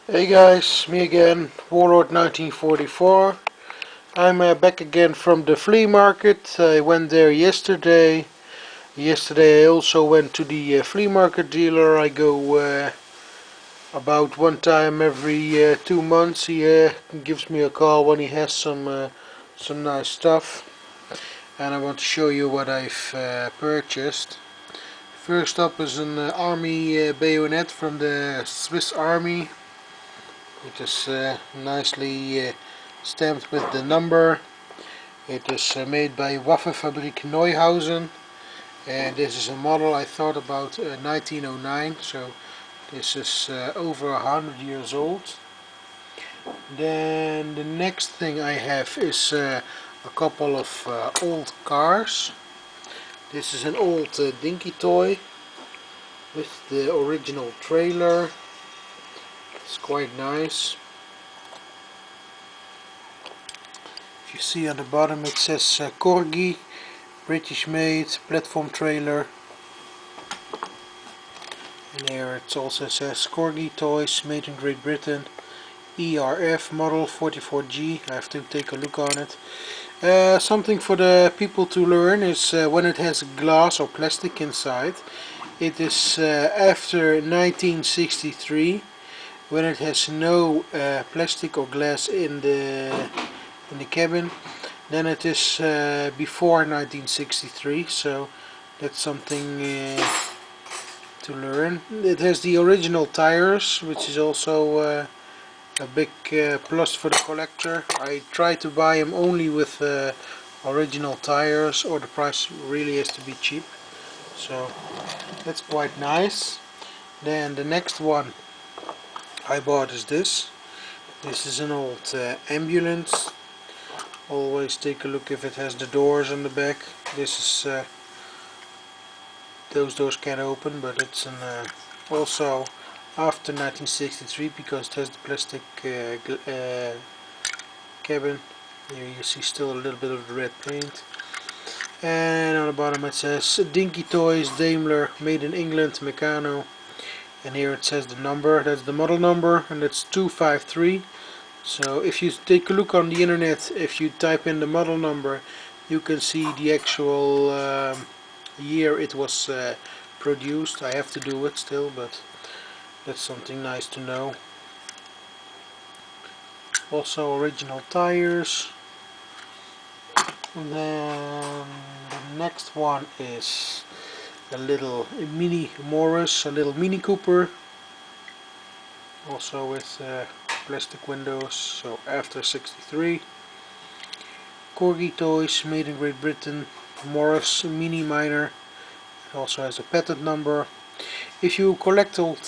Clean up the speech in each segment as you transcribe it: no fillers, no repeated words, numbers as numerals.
Hey guys, me again, Warlord 1944. I'm back again from the flea market. I went there yesterday. Yesterday I also went to the flea market dealer. I go about one time every 2 months. He gives me a call when he has some nice stuff. And I want to show you what I've purchased. First up is an army bayonet from the Swiss Army. It is nicely stamped with the number. It is made by Waffenfabrik Neuhausen, and this is a model I thought about 1909, so this is over 100 years old. Then the next thing I have is a couple of old cars. This is an old dinky toy with the original trailer. It's quite nice. If you see on the bottom it says Corgi, British made, platform trailer. And there it also says Corgi toys, made in Great Britain, ERF model 44G. I have to take a look on it. Something for the people to learn is when it has glass or plastic inside. It is after 1963, when it has no plastic or glass in the cabin. Then it is before 1963, so that's something to learn. It has the original tires, which is also a big plus for the collector. I try to buy them only with original tires, or the price really has to be cheap. So that's quite nice. Then the next one I bought is this. This is an old ambulance. Always take a look if it has the doors on the back. This is those doors can't open, but it's an also after 1963 because it has the plastic cabin. Here you see still a little bit of the red paint. And on the bottom it says Dinky Toys Daimler, made in England, Meccano. And here it says the number, that's the model number, and that's 253. So if you take a look on the internet, if you type in the model number, you can see the actual year it was produced. I have to do it still, but that's something nice to know. Also original tires. And then the next one is a little mini Morris, a little Mini Cooper, also with plastic windows, so after 63. Corgi Toys, made in Great Britain, Morris Mini Minor. It also has a patent number. If you collect old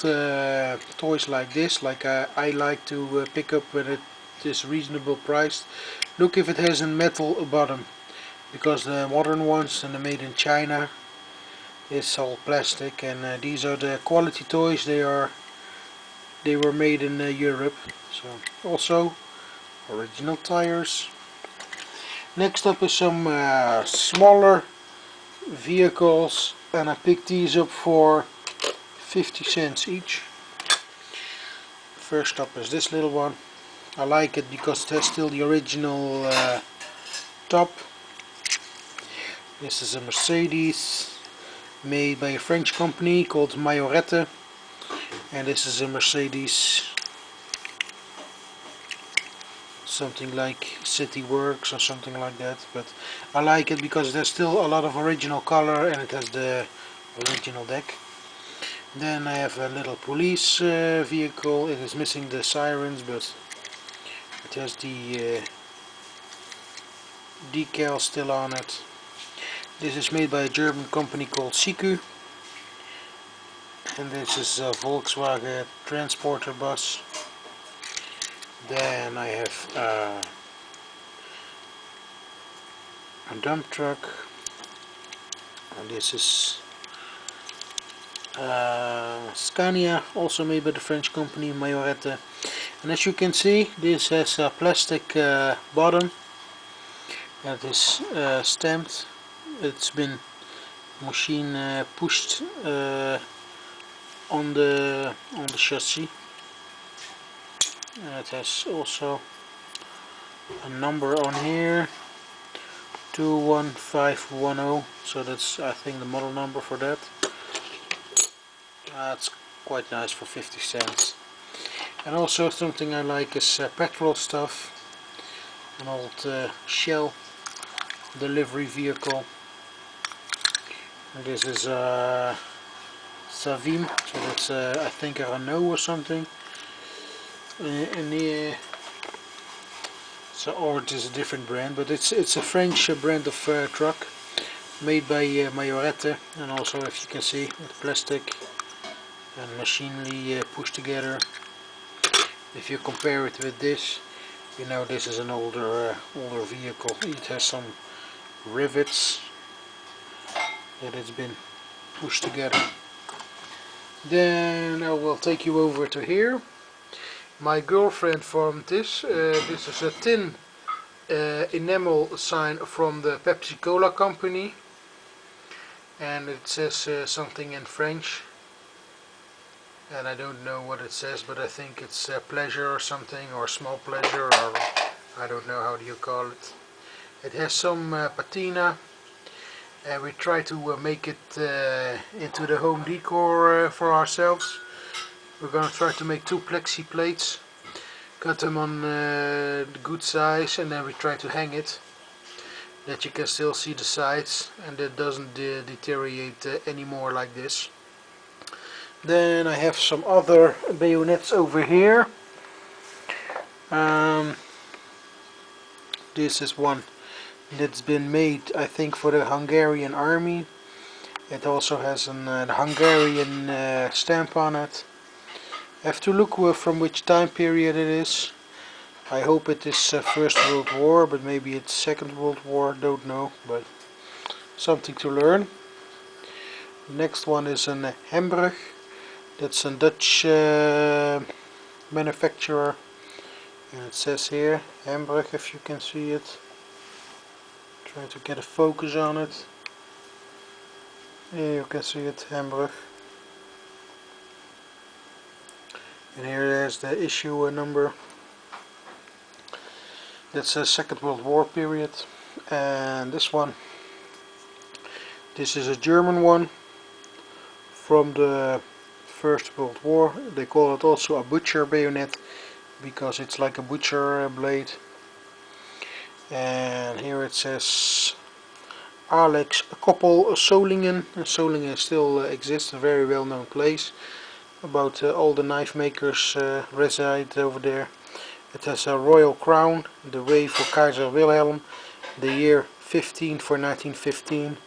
toys like this, like I like to pick up when it is reasonable priced, look if it has a metal bottom, because the modern ones and the made in China is all plastic, and these are the quality toys. They were made in Europe. So also original tires. Next up is some smaller vehicles, and I picked these up for 50 cents each. First up is this little one. I like it because it has still the original top. This is a Mercedes, made by a French company called Majorette, and this is a Mercedes, something like City Works or something like that, but I like it because there's still a lot of original color and it has the original deck. Then I have a little police vehicle. It is missing the sirens, but it has the decal still on it. This is made by a German company called Siku, and this is a Volkswagen transporter bus. Then I have a dump truck, and this is Scania, also made by the French company Majorette. And as you can see, this has a plastic bottom that is stamped. It's been machine pushed on the chassis. and it has also a number on here, 21510, so that's I think the model number for that. That's quite nice for 50 cents. And also something I like is petrol stuff, an old Shell delivery vehicle. And this is Savim, so that's I think a Renault or something. Or it is a different brand, but it's a French brand of truck made by Majorette, and also, if you can see, with plastic and machinely pushed together. If you compare it with this, you know this is an older vehicle. It has some rivets that it's been pushed together. Then I will take you over to here. My girlfriend formed this. This is a tin enamel sign from the Pepsi Cola company, and it says something in French, and I don't know what it says, but I think it's pleasure or something, or small pleasure, or I don't know how do you call it. It has some patina, and we try to make it into the home decor for ourselves. We're going to try to make 2 plexi plates, cut them on the good size, and then we try to hang it, that you can still see the sides and it doesn't deteriorate anymore like this. Then I have some other bayonets over here. This is one that's been made, I think, for the Hungarian army. It also has an Hungarian stamp on it. I have to look from which time period it is. I hope it is First World War, but maybe it's Second World War, don't know, but something to learn. The next one is an Hembrugh. That's a Dutch manufacturer, and it says here Hembrugh, if you can see it. Try to get a focus on it. Here you can see it, Hembrugh. And here is the issue number. That's a Second World War period. And this one, this is a German one from the First World War. They call it also a butcher bayonet because it's like a butcher blade. And here it says Alex Koppel Solingen. Solingen still exists, a very well known place. About all the knife makers reside over there. It has a royal crown, the way for Kaiser Wilhelm, the year 15 for 1915,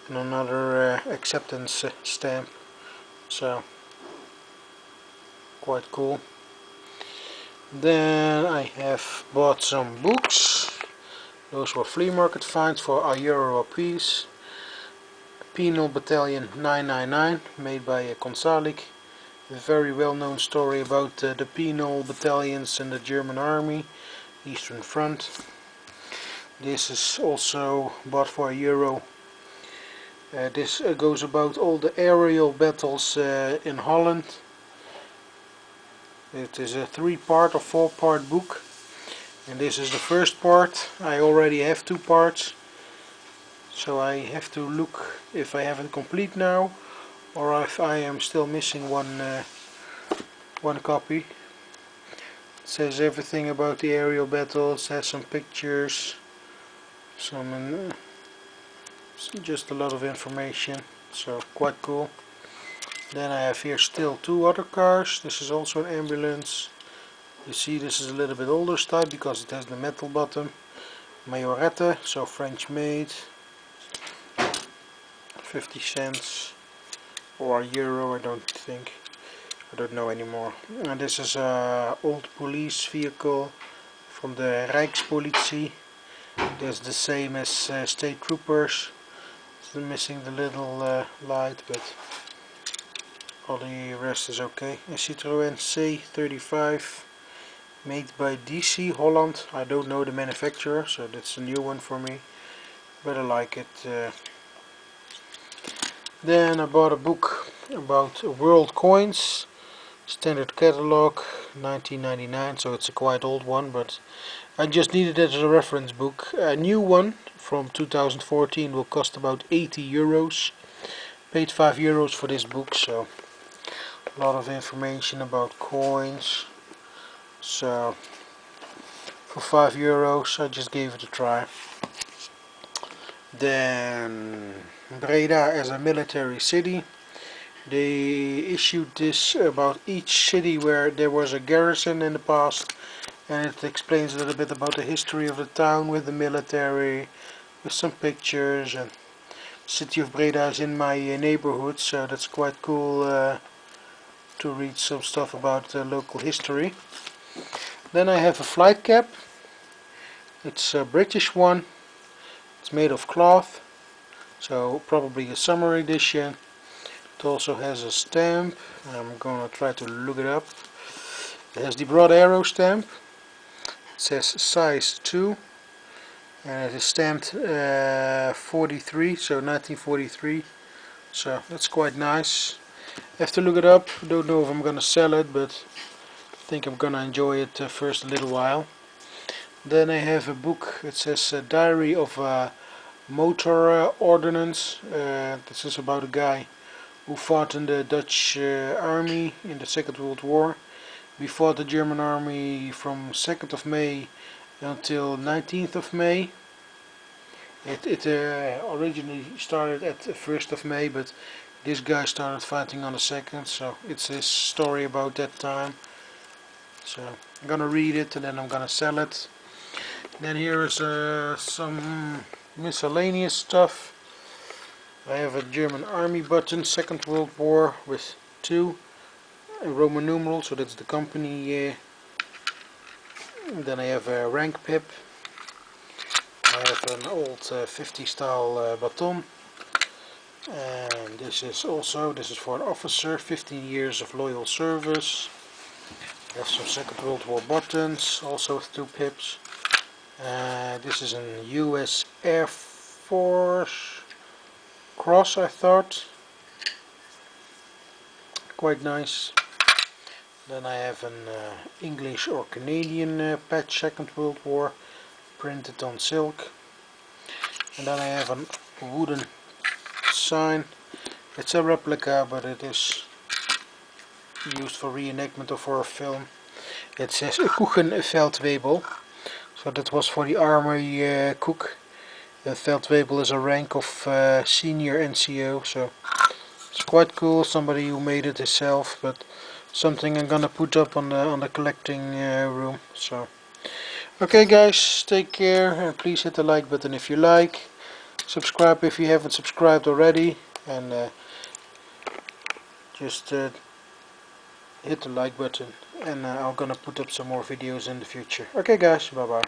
and another acceptance stamp. So quite cool. Then I have bought some books. Those were flea market finds for €1 a piece. Penal Battalion 999, made by Konsalik. A very well known story about the penal battalions in the German army, Eastern Front. This is also bought for €1. This goes about all the aerial battles in Holland. It is a 3-part or 4-part book, and this is the first part. I already have 2 parts, so I have to look if I have it complete now, or if I am still missing one copy. It says everything about the aerial battles, has some pictures, just a lot of information, so quite cool. Then I have here still 2 other cars. This is also an ambulance. You see, this is a little bit older style because it has the metal bottom. Majorette, so French made. 50 cents or €1, I don't think. I don't know anymore. And this is an old police vehicle from the Rijkspolitie. That's the same as state troopers. It's missing the little light, but all the rest is okay. A Citroën C35, made by DC Holland. I don't know the manufacturer, so that's a new one for me, but I like it. Then I bought a book about world coins Standard catalog, 1999, so it's a quite old one, but I just needed it as a reference book. A new one from 2014 will cost about 80 euros. Paid 5 euros for this book, so a lot of information about coins. So for 5 euros I just gave it a try. Then Breda as a military city. They issued this about each city where there was a garrison in the past, and it explains a little bit about the history of the town with the military, with some pictures. And city of Breda is in my neighborhood, so that's quite cool to read some stuff about local history. Then I have a flight cap. It's a British one. It's made of cloth, so probably a summer edition. It also has a stamp. I'm gonna try to look it up. It has the broad arrow stamp. It says size 2, and it is stamped 43, so 1943. So that's quite nice. I have to look it up. Don't know if I'm gonna sell it, but I think I'm gonna enjoy it first a little while. Then I have a book. It says Diary of a Motor Ordnance. This is about a guy who fought in the Dutch army in the Second World War. We fought the German army from 2nd of May until 19th of May. It originally started at the 1st of May, but this guy started fighting on the 2nd, so it's his story about that time. So I'm gonna read it and then I'm gonna sell it. Then here is some miscellaneous stuff. I have a German army button, Second World War, with 2 Roman numerals, so that's the company. Then I have a rank pip. I have an old 50 style baton. And this is for an officer, 15 years of loyal service. I have some Second World War buttons, also with 2 pips. This is an US Air Force cross, I thought. Quite nice. Then I have an English or Canadian patch, Second World War, printed on silk. And then I have a wooden sign. It's a replica, but it is used for reenactment or for a film. It says Kuchenfeldwebel, so that was for the army cook. Feldwebel is a rank of senior NCO, so it's quite cool. Somebody who made it himself, but something I'm gonna put up on the collecting room. So okay guys, take care and please hit the like button if you like. Subscribe if you haven't subscribed already, and just hit the like button, and I'm gonna put up some more videos in the future. Okay guys, bye bye.